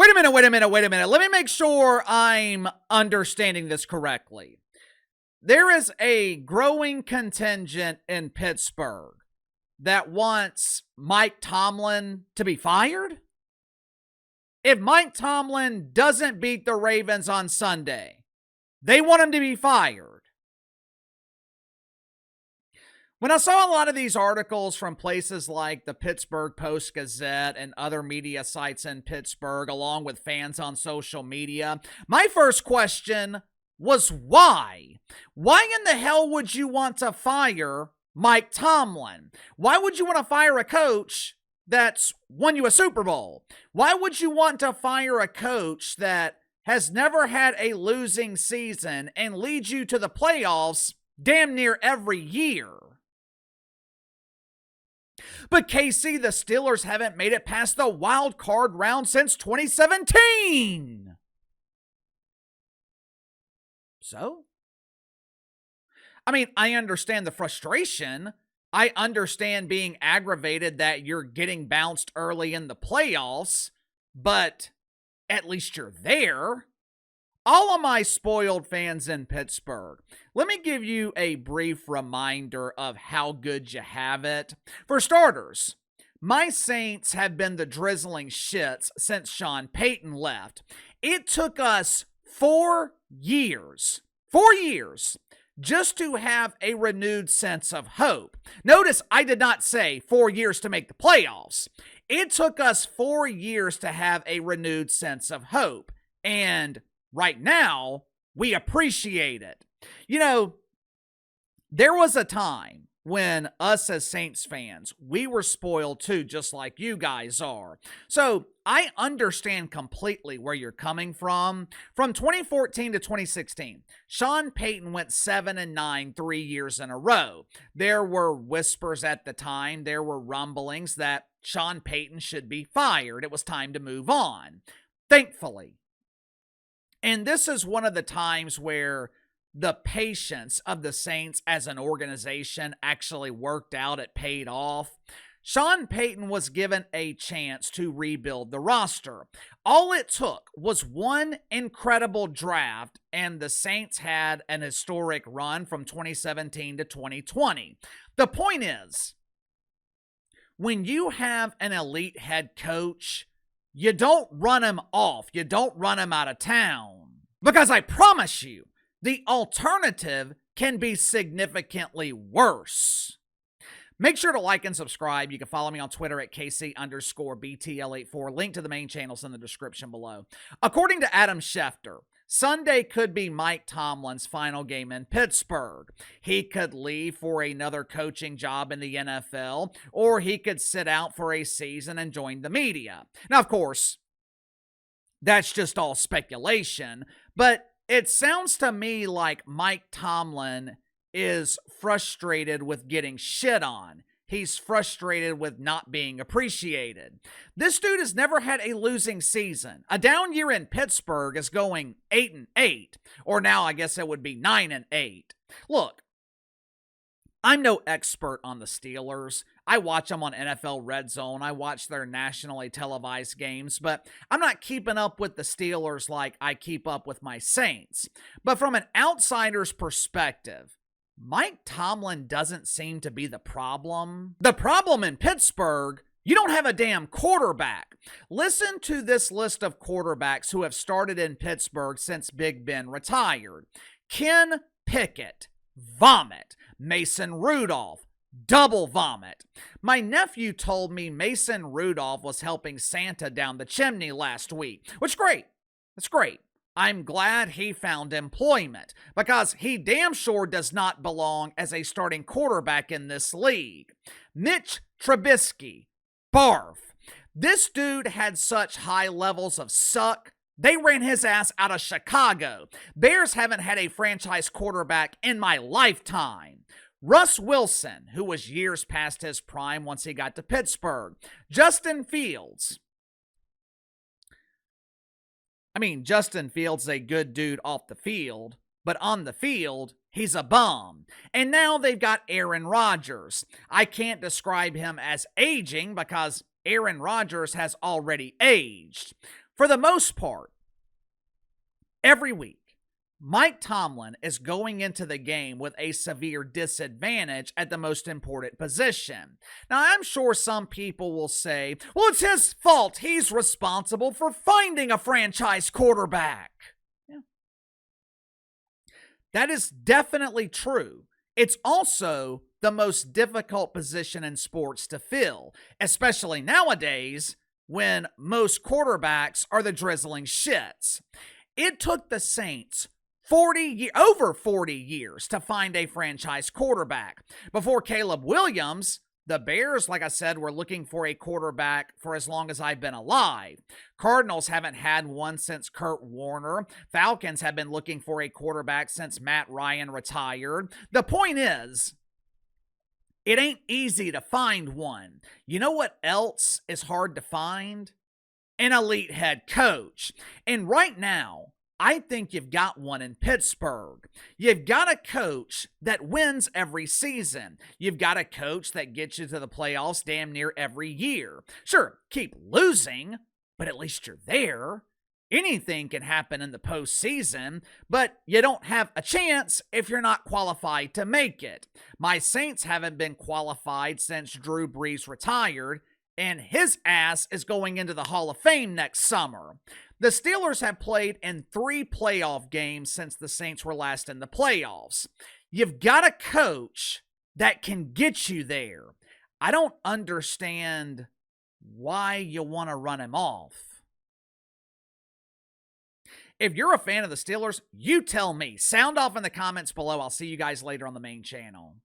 Wait a minute. Let me make sure I'm understanding this correctly. There is a growing contingent in Pittsburgh that wants Mike Tomlin to be fired? If Mike Tomlin doesn't beat the Ravens on Sunday, they want him to be fired. When I saw a lot of these articles from places like the Pittsburgh Post-Gazette and other media sites in Pittsburgh, along with fans on social media, my first question was why? Why in the hell would you want to fire Mike Tomlin? Why would you want to fire a coach that's won you a Super Bowl? Why would you want to fire a coach that has never had a losing season and leads you to the playoffs damn near every year? But KC, the Steelers haven't made it past the wild card round since 2017. So? I mean, I understand the frustration. I understand being aggravated that you're getting bounced early in the playoffs, but at least you're there. All of my spoiled fans in Pittsburgh, let me give you a brief reminder of how good you have it. For starters, my Saints have been the drizzling shits since Sean Payton left. It took us 4 years, just to have a renewed sense of hope. Notice I did not say 4 years to make the playoffs. It took us 4 years to have a renewed sense of hope. And right now, we appreciate it. You know, there was a time when us as Saints fans, we were spoiled too, just like you guys are. So I understand completely where you're coming from. From 2014 to 2016, Sean Payton went 7-9 3 years in a row. There were whispers at the time, there were rumblings that Sean Payton should be fired. It was time to move on. Thankfully. And this is one of the times where the patience of the Saints as an organization actually worked out. It paid off. Sean Payton was given a chance to rebuild the roster. All it took was one incredible draft, and the Saints had an historic run from 2017 to 2020. The point is, when you have an elite head coach, you don't run him off. You don't run him out of town. Because I promise you, the alternative can be significantly worse. Make sure to like and subscribe. You can follow me on Twitter at KC_BTL84. Link to the main channels in the description below. According to Adam Schefter, Sunday could be Mike Tomlin's final game in Pittsburgh. He could leave for another coaching job in the NFL, or he could sit out for a season and join the media. Now, of course, that's just all speculation, but it sounds to me like Mike Tomlin is frustrated with getting shit on. He's frustrated with not being appreciated. This dude has never had a losing season. A down year in Pittsburgh is going 8-8, or now I guess it would be 9-8. Look, I'm no expert on the Steelers. I watch them on NFL Red Zone. I watch their nationally televised games, but I'm not keeping up with the Steelers like I keep up with my Saints. But from an outsider's perspective, Mike Tomlin doesn't seem to be the problem. The problem in Pittsburgh, you don't have a damn quarterback. Listen to this list of quarterbacks who have started in Pittsburgh since Big Ben retired. Ken Pickett, vomit. Mason Rudolph, double vomit. My nephew told me Mason Rudolph was helping Santa down the chimney last week, which is great. That's great. I'm glad he found employment because he damn sure does not belong as a starting quarterback in this league. Mitch Trubisky, barf. This dude had such high levels of suck, they ran his ass out of Chicago. Bears haven't had a franchise quarterback in my lifetime. Russ Wilson, who was years past his prime once he got to Pittsburgh. Justin Fields. Justin Fields is a good dude off the field, but on the field, he's a bum. And now they've got Aaron Rodgers. I can't describe him as aging because Aaron Rodgers has already aged. For the most part, every week, Mike Tomlin is going into the game with a severe disadvantage at the most important position. Now, I'm sure some people will say, well, it's his fault. He's responsible for finding a franchise quarterback. Yeah. That is definitely true. It's also the most difficult position in sports to fill, especially nowadays when most quarterbacks are the drizzling shits. It took the Saints over 40 years to find a franchise quarterback. Before Caleb Williams, the Bears, like I said, were looking for a quarterback for as long as I've been alive. Cardinals haven't had one since Kurt Warner. Falcons have been looking for a quarterback since Matt Ryan retired. The point is, it ain't easy to find one. You know what else is hard to find? An elite head coach. And right now, I think you've got one in Pittsburgh. You've got a coach that wins every season. You've got a coach that gets you to the playoffs damn near every year. Sure, keep losing, but at least you're there. Anything can happen in the postseason, but you don't have a chance if you're not qualified to make it. My Saints haven't been qualified since Drew Brees retired, and his ass is going into the Hall of Fame next summer. The Steelers have played in 3 playoff games since the Saints were last in the playoffs. You've got a coach that can get you there. I don't understand why you want to run him off. If you're a fan of the Steelers, you tell me. Sound off in the comments below. I'll see you guys later on the main channel.